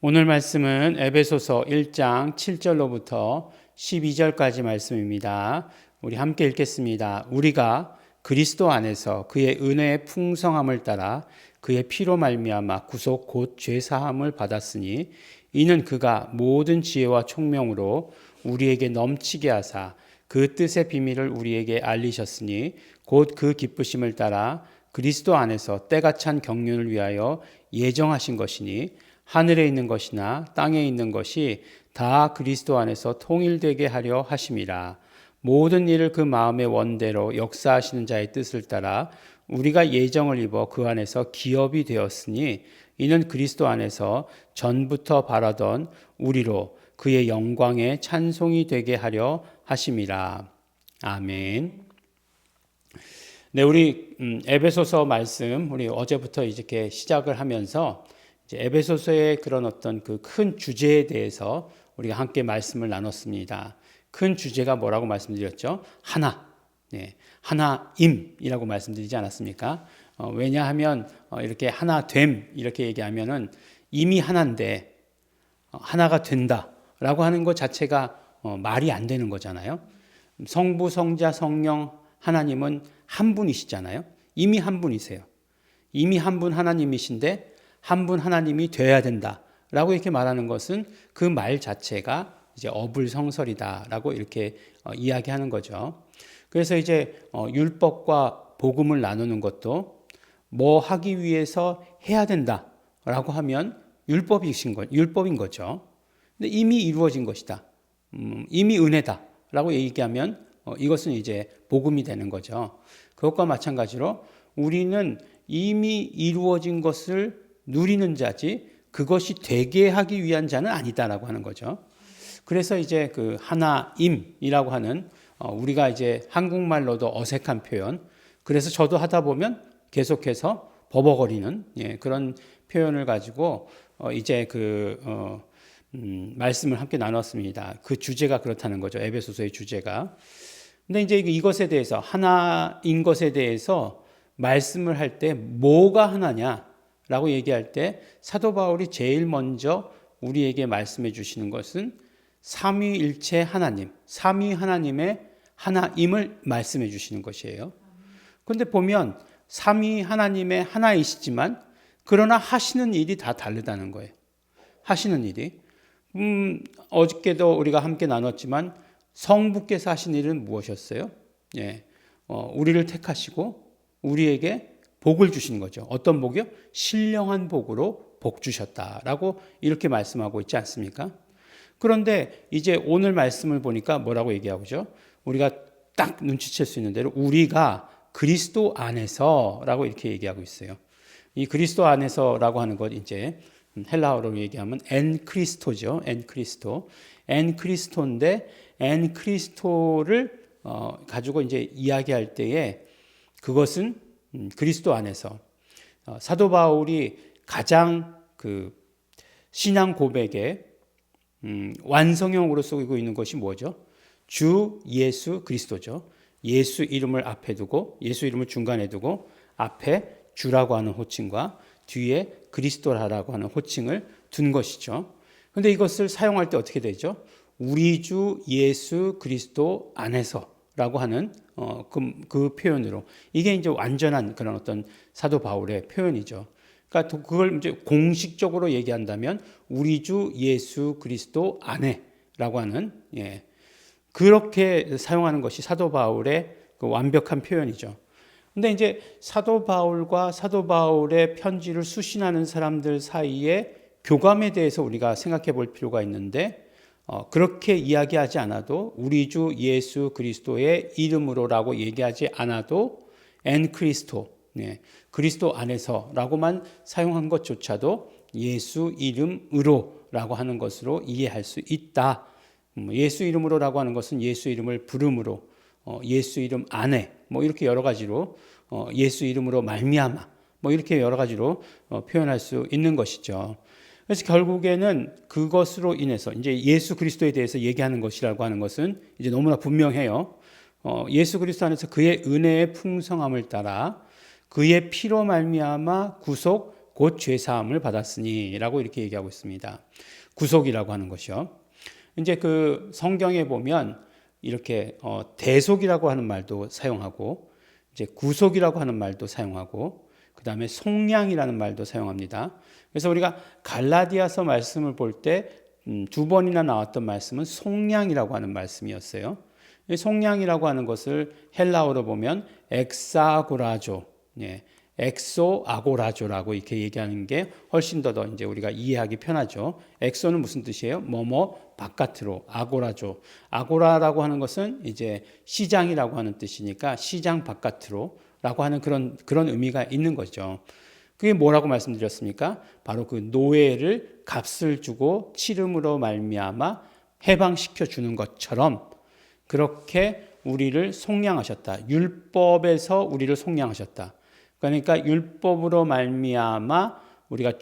오늘 말씀은 에베소서 1장 7절로부터 12절까지 말씀입니다. 우리 함께 읽겠습니다. 우리가 그리스도 안에서 그의 은혜의 풍성함을 따라 그의 피로 말미암아 구속 곧 죄사함을 받았으니 이는 그가 모든 지혜와 총명으로 우리에게 넘치게 하사 그 뜻의 비밀을 우리에게 알리셨으니 곧 그 기쁘심을 따라 그리스도 안에서 때가 찬 경륜을 위하여 예정하신 것이니 하늘에 있는 것이나 땅에 있는 것이 다 그리스도 안에서 통일되게 하려 하심이라. 모든 일을 그 마음의 원대로 역사하시는 자의 뜻을 따라 우리가 예정을 입어 그 안에서 기업이 되었으니 이는 그리스도 안에서 전부터 바라던 우리로 그의 영광의 찬송이 되게 하려 하심이라. 아멘. 네, 우리 에베소서 말씀 우리 어제부터 이렇게 시작을 하면서 에베소서의 그런 어떤 그 큰 주제에 대해서 우리가 함께 말씀을 나눴습니다. 큰 주제가 뭐라고 말씀드렸죠? 하나, 네, 하나임이라고 말씀드리지 않았습니까? 왜냐하면 이렇게 하나됨 이렇게 얘기하면은 이미 하나인데 하나가 된다라고 하는 것 자체가 말이 안 되는 거잖아요. 성부, 성자, 성령 하나님은 한 분이시잖아요. 이미 한 분이세요. 이미 한 분 하나님이신데 한 분 하나님이 되어야 된다라고 이렇게 말하는 것은 그 말 자체가 이제 어불성설이다라고 이렇게 이야기하는 거죠. 그래서 이제 율법과 복음을 나누는 것도 뭐 하기 위해서 해야 된다라고 하면 율법인 거죠. 근데 이미 이루어진 것이다. 이미 은혜다라고 얘기하면 이것은 이제 복음이 되는 거죠. 그것과 마찬가지로 우리는 이미 이루어진 것을 누리는 자지 그것이 되게 하기 위한 자는 아니다라고 하는 거죠. 그래서 이제 그 하나임이라고 하는 우리가 이제 한국말로도 어색한 표현, 그래서 저도 하다 보면 계속해서 버벅거리는 그런 표현을 가지고 이제 말씀을 함께 나눴습니다. 그 주제가 그렇다는 거죠. 에베소서의 주제가. 근데 이제 이것에 대해서 하나인 것에 대해서 말씀을 할 때 뭐가 하나냐라고 얘기할 때 사도 바울이 제일 먼저 우리에게 말씀해 주시는 것은 삼위일체 하나님, 삼위 하나님의 하나임을 말씀해 주시는 것이에요. 그런데 보면 삼위 하나님의 하나이시지만 그러나 하시는 일이 다 다르다는 거예요. 하시는 일이. 어저께도 우리가 함께 나눴지만 성부께서 하신 일은 무엇이었어요? 우리를 택하시고 우리에게 복을 주신 거죠. 어떤 복이요? 신령한 복으로 복 주셨다라고 이렇게 말씀하고 있지 않습니까? 그런데 이제 오늘 말씀을 보니까 뭐라고 얘기하고죠? 우리가 딱 눈치챌 수 있는 대로 우리가 그리스도 안에서라고 이렇게 얘기하고 있어요. 이 그리스도 안에서라고 하는 것 이제 헬라어로 얘기하면 엔 크리스토죠. 엔 크리스토. 엔 크리스토인데 엔 크리스토를 가지고 이제 이야기할 때에 그것은 그리스도 안에서 사도 바울이 가장 그 신앙 고백의 완성형으로 쓰고 있는 것이 뭐죠? 주 예수 그리스도죠. 예수 이름을 앞에 두고 예수 이름을 중간에 두고 앞에 주라고 하는 호칭과 뒤에 그리스도라고 하는 호칭을 둔 것이죠. 그런데 이것을 사용할 때 어떻게 되죠? 우리 주 예수 그리스도 안에서라고 하는 그 표현으로 이게 이제 완전한 그런 어떤 사도 바울의 표현이죠. 그러니까 그걸 이제 공식적으로 얘기한다면 우리 주 예수 그리스도 안에라고 하는 그렇게 사용하는 것이 사도 바울의 그 완벽한 표현이죠. 근데 이제 사도 바울과 사도 바울의 편지를 수신하는 사람들 사이의 교감에 대해서 우리가 생각해 볼 필요가 있는데 그렇게 이야기하지 않아도 우리 주 예수 그리스도의 이름으로라고 얘기하지 않아도 엔 크리스토, 그리스도 안에서라고만 사용한 것조차도 예수 이름으로라고 하는 것으로 이해할 수 있다. 예수 이름으로라고 하는 것은 예수 이름을 부름으로, 예수 이름 안에 뭐 이렇게 여러 가지로 예수 이름으로 말미암아 뭐 이렇게 여러 가지로 표현할 수 있는 것이죠. 그래서 결국에는 그것으로 인해서 이제 예수 그리스도에 대해서 얘기하는 것이라고 하는 것은 이제 너무나 분명해요. 예수 그리스도 안에서 그의 은혜의 풍성함을 따라 그의 피로 말미암아 구속 곧 죄사함을 받았으니라고 이렇게 얘기하고 있습니다. 구속이라고 하는 것이요. 이제 그 성경에 보면 이렇게 대속이라고 하는 말도 사용하고 이제 구속이라고 하는 말도 사용하고 그다음에 속량이라는 말도 사용합니다. 그래서 우리가 갈라디아서 말씀을 볼 때 두 번이나 나왔던 말씀은 속량이라고 하는 말씀이었어요. 속량이라고 하는 것을 헬라어로 보면 엑사고라조, 엑소 아고라조라고 이렇게 얘기하는 게 훨씬 더 이제 우리가 이해하기 편하죠. 엑소는 무슨 뜻이에요? 뭐뭐 바깥으로, 아고라조. 아고라라고 하는 것은 이제 시장이라고 하는 뜻이니까 시장 바깥으로라고 하는 그런 의미가 있는 거죠. 그게 뭐라고 말씀드렸습니까? 바로 그 노예를 값을 주고 치름으로 말미암아 해방시켜 주는 것처럼 그렇게 우리를 속량하셨다. 율법에서 우리를 속량하셨다. 그러니까 율법으로 말미암아 우리가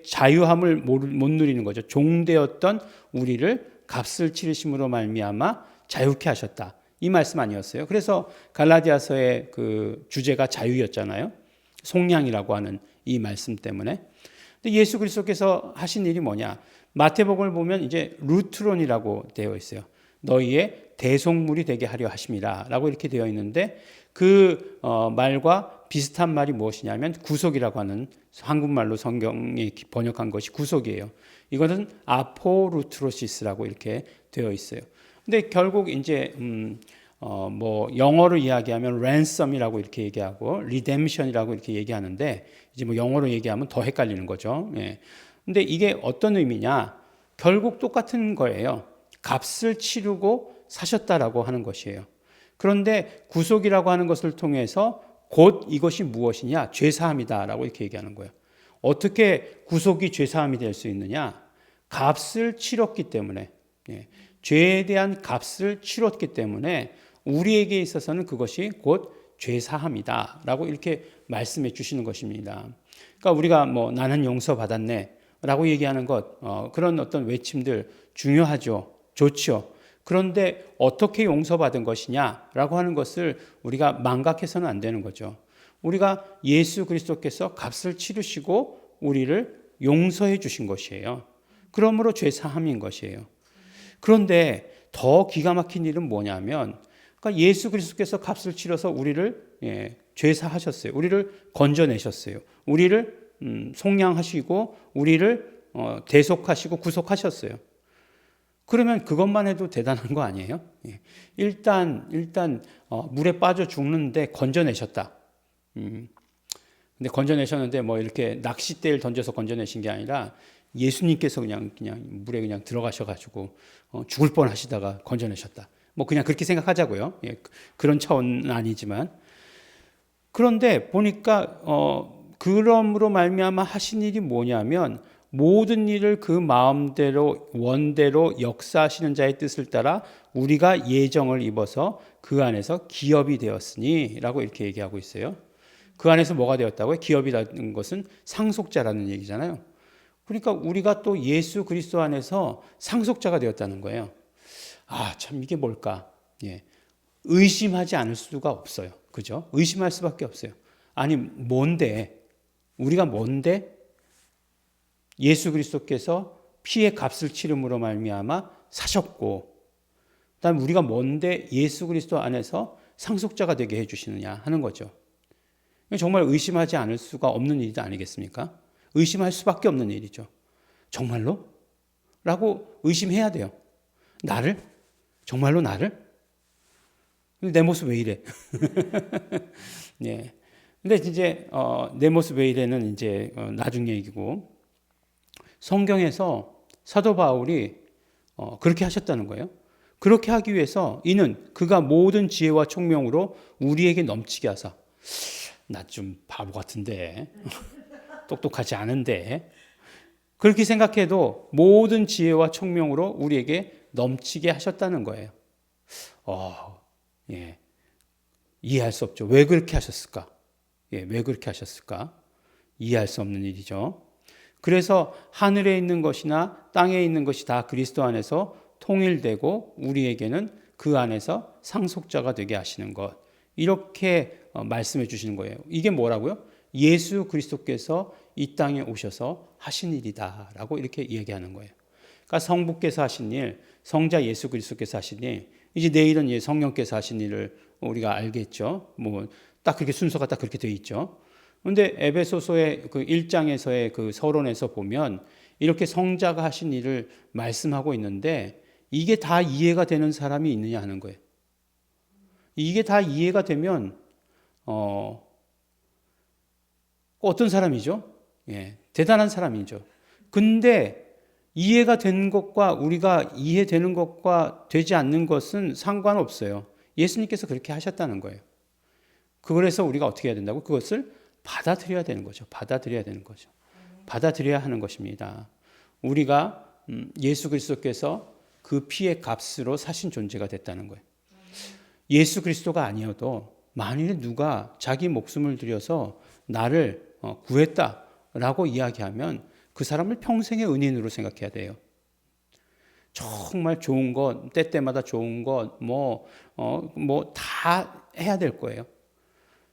자유함을 못 누리는 거죠. 종되었던 우리를 값을 치르심으로 말미암아 자유케 하셨다. 이 말씀 아니었어요. 그래서 갈라디아서의 그 주제가 자유였잖아요. 속량이라고 하는 이 말씀 때문에. 근데 예수 그리스도께서 하신 일이 뭐냐? 마태복음을 보면 이제 루트론이라고 되어 있어요. 너희의 대속물이 되게 하려 하심이라라고 이렇게 되어 있는데 그 말과 비슷한 말이 무엇이냐면 구속이라고 하는 한국말로 성경이 번역한 것이 구속이에요. 이것은 아포루트로시스라고 이렇게 되어 있어요. 근데 결국 이제 뭐 영어로 이야기하면 랜섬이라고 이렇게 얘기하고 리뎀션이라고 이렇게 얘기하는데 이제 뭐 영어로 얘기하면 더 헷갈리는 거죠. 예. 근데 이게 어떤 의미냐? 결국 똑같은 거예요. 값을 치르고 사셨다라고 하는 것이에요. 그런데 구속이라고 하는 것을 통해서 곧 이것이 무엇이냐? 죄사함이다라고 이렇게 얘기하는 거예요. 어떻게 구속이 죄사함이 될 수 있느냐? 값을 치렀기 때문에, 죄에 대한 값을 치렀기 때문에 우리에게 있어서는 그것이 곧 죄사함이다라고 이렇게 말씀해 주시는 것입니다. 그러니까 우리가 뭐 나는 용서받았네라고 얘기하는 것, 그런 어떤 외침들 중요하죠. 좋죠. 그런데 어떻게 용서받은 것이냐라고 하는 것을 우리가 망각해서는 안 되는 거죠. 우리가 예수 그리스도께서 값을 치르시고 우리를 용서해 주신 것이에요. 그러므로 죄사함인 것이에요. 그런데 더 기가 막힌 일은 뭐냐면 그러니까 예수 그리스도께서 값을 치러서 우리를 죄사하셨어요. 우리를 건져내셨어요. 우리를 속량하시고 우리를 대속하시고 구속하셨어요. 그러면 그것만 해도 대단한 거 아니에요? 일단 물에 빠져 죽는데 건져내셨다. 근데 건져내셨는데 뭐 이렇게 낚싯대를 던져서 건져내신 게 아니라 예수님께서 그냥 물에 그냥 들어가셔가지고 죽을 뻔하시다가 건져내셨다. 뭐 그냥 그렇게 생각하자고요. 그런 차원은 아니지만 그런데 보니까 그러므로 말미암아 하신 일이 뭐냐면 모든 일을 그 마음대로 원대로 역사하시는 자의 뜻을 따라 우리가 예정을 입어서 그 안에서 기업이 되었으니 라고 이렇게 얘기하고 있어요. 그 안에서 뭐가 되었다고요? 기업이라는 것은 상속자라는 얘기잖아요. 그러니까 우리가 또 예수 그리스도 안에서 상속자가 되었다는 거예요. 아, 참 이게 뭘까? 의심하지 않을 수가 없어요. 그죠? 의심할 수밖에 없어요. 아니, 뭔데? 우리가 뭔데? 예수 그리스도께서 피의 값을 치름으로 말미암아 사셨고 그다음에 우리가 뭔데 예수 그리스도 안에서 상속자가 되게 해주시느냐 하는 거죠. 정말 의심하지 않을 수가 없는 일이 아니겠습니까? 의심할 수밖에 없는 일이죠. 정말로? 라고 의심해야 돼요. 나를? 정말로 나를? 내 모습 왜 이래? 네. 근데 이제 내 모습 왜 이래는 이제 나중 얘기고 성경에서 사도 바울이 그렇게 하셨다는 거예요. 그렇게 하기 위해서 이는 그가 모든 지혜와 총명으로 우리에게 넘치게 하사 나 좀 바보 같은데 똑똑하지 않은데 그렇게 생각해도 모든 지혜와 총명으로 우리에게 넘치게 하셨다는 거예요. 이해할 수 없죠. 왜 그렇게 하셨을까? 왜 그렇게 하셨을까? 이해할 수 없는 일이죠. 그래서 하늘에 있는 것이나 땅에 있는 것이 다 그리스도 안에서 통일되고 우리에게는 그 안에서 상속자가 되게 하시는 것. 이렇게 말씀해 주시는 거예요. 이게 뭐라고요? 예수 그리스도께서 이 땅에 오셔서 하신 일이다라고 이렇게 얘기하는 거예요. 그러니까 성부께서 하신 일, 성자 예수 그리스도께서 하신 일, 이제 내일은 성령께서 하신 일을 우리가 알겠죠. 뭐 딱 그렇게 순서가 딱 그렇게 돼 있죠. 그런데 에베소서의 그 1장에서의 그 서론에서 보면 이렇게 성자가 하신 일을 말씀하고 있는데 이게 다 이해가 되는 사람이 있느냐 하는 거예요. 이게 다 이해가 되면 어떤 사람이죠? 예, 대단한 사람이죠. 근데 이해가 된 것과 우리가 이해되는 것과 되지 않는 것은 상관없어요. 예수님께서 그렇게 하셨다는 거예요. 그래서 우리가 어떻게 해야 된다고? 그것을 받아들여야 되는 거죠. 받아들여야 되는 거죠. 받아들여야 하는 것입니다. 우리가 예수 그리스도께서 그 피의 값으로 사신 존재가 됐다는 거예요. 예수 그리스도가 아니어도 만일에 누가 자기 목숨을 들여서 나를 구했다라고 이야기하면 그 사람을 평생의 은인으로 생각해야 돼요. 정말 좋은 것, 때때마다 좋은 것, 다 해야 될 거예요.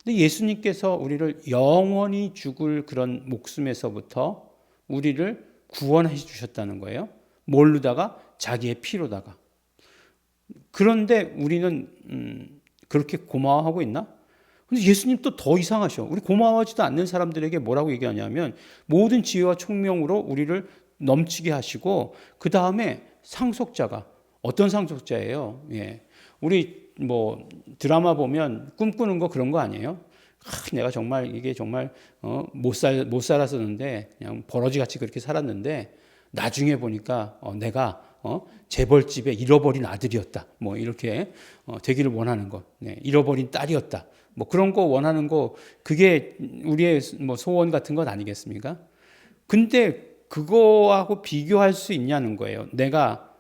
근데 예수님께서 우리를 영원히 죽을 그런 목숨에서부터 우리를 구원해 주셨다는 거예요. 뭘로다가? 자기의 피로다가. 그런데 우리는 그렇게 고마워하고 있나? 근데 예수님 또 더 이상하셔. 우리 고마워하지도 않는 사람들에게 뭐라고 얘기하냐면 모든 지혜와 총명으로 우리를 넘치게 하시고 그 다음에 상속자가 어떤 상속자예요? 예. 우리 뭐 드라마 보면 꿈꾸는 거 그런 거 아니에요? 내가 정말 이게 정말 못 살았었는데 그냥 버러지같이 그렇게 살았는데 나중에 보니까 내가 재벌집에 잃어버린 아들이었다. 뭐 이렇게 되기를 원하는 것, 네, 잃어버린 딸이었다. 뭐 그런 거 원하는 거 그게 우리의 뭐 소원 같은 것 아니겠습니까? 근데 그거하고 비교할 수 있냐는 거예요. 내가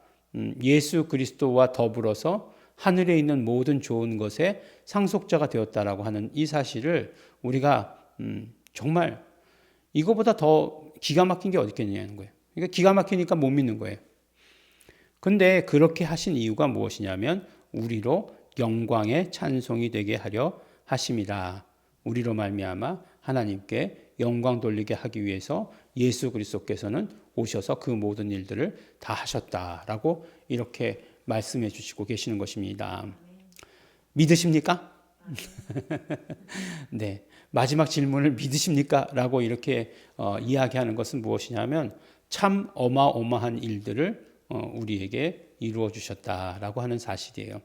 예수 그리스도와 더불어서 하늘에 있는 모든 좋은 것의 상속자가 되었다라고 하는 이 사실을 우리가 정말 이거보다 더 기가 막힌 게 어디 있겠냐는 거예요. 그러니까 기가 막히니까 못 믿는 거예요. 근데 그렇게 하신 이유가 무엇이냐면 우리로 영광의 찬송이 되게 하려 하심이라. 우리로 말미암아 하나님께 영광 돌리게 하기 위해서 예수 그리스도께서는 오셔서 그 모든 일들을 다 하셨다라고 이렇게 말씀해 주시고 계시는 것입니다. 믿으십니까? 네. 마지막 질문을 믿으십니까? 라고 이렇게 이야기하는 것은 무엇이냐면 참 어마어마한 일들을 우리에게 이루어 주셨다라고 하는 사실이에요.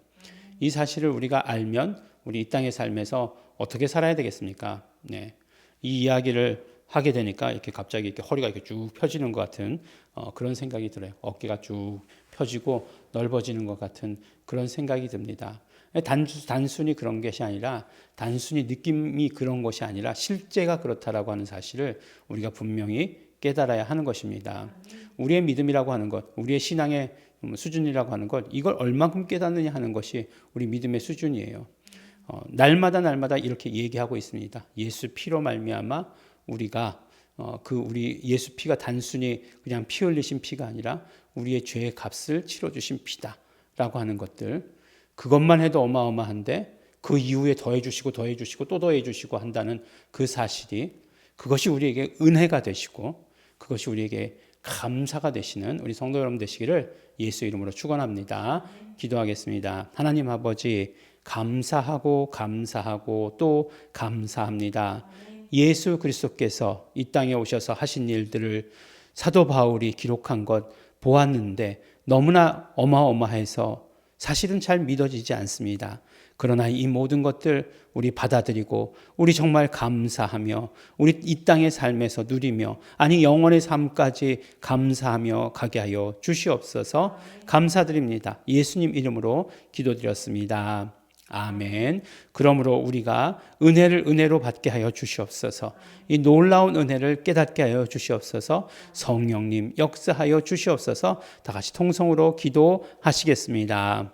이 사실을 우리가 알면 우리 이 땅의 삶에서 어떻게 살아야 되겠습니까? 네. 이 이야기를 하게 되니까 이렇게 갑자기 이렇게 허리가 이렇게 쭉 펴지는 것 같은 그런 생각이 들어요. 어깨가 쭉 펴지고 넓어지는 것 같은 그런 생각이 듭니다. 단순히 그런 것이 아니라 단순히 느낌이 그런 것이 아니라 실제가 그렇다라고 하는 사실을 우리가 분명히 깨달아야 하는 것입니다. 우리의 믿음이라고 하는 것, 우리의 신앙의 수준이라고 하는 것, 이걸 얼만큼 깨닫느냐 하는 것이 우리 믿음의 수준이에요. 날마다 이렇게 얘기하고 있습니다. 예수 피로 말미암아 우리가 우리 예수 피가 단순히 그냥 피 흘리신 피가 아니라 우리의 죄의 값을 치러 주신 피다라고 하는 것들, 그것만 해도 어마어마한데 그 이후에 더해 주시고 또 더해 주시고 한다는 그 사실이, 그것이 우리에게 은혜가 되시고 그것이 우리에게 감사가 되시는 우리 성도 여러분 되시기를 예수 이름으로 축원합니다. 기도하겠습니다. 하나님 아버지, 감사하고 또 감사합니다. 예수 그리스도께서 이 땅에 오셔서 하신 일들을 사도 바울이 기록한 것 보았는데 너무나 어마어마해서 사실은 잘 믿어지지 않습니다. 그러나 이 모든 것들 우리 받아들이고 우리 정말 감사하며 우리 이 땅의 삶에서 누리며 아니 영원의 삶까지 감사하며 가게 하여 주시옵소서. 감사드립니다. 예수님 이름으로 기도드렸습니다. 아멘. 그러므로 우리가 은혜를 은혜로 받게 하여 주시옵소서. 이 놀라운 은혜를 깨닫게 하여 주시옵소서. 성령님 역사하여 주시옵소서. 다 같이 통성으로 기도하시겠습니다.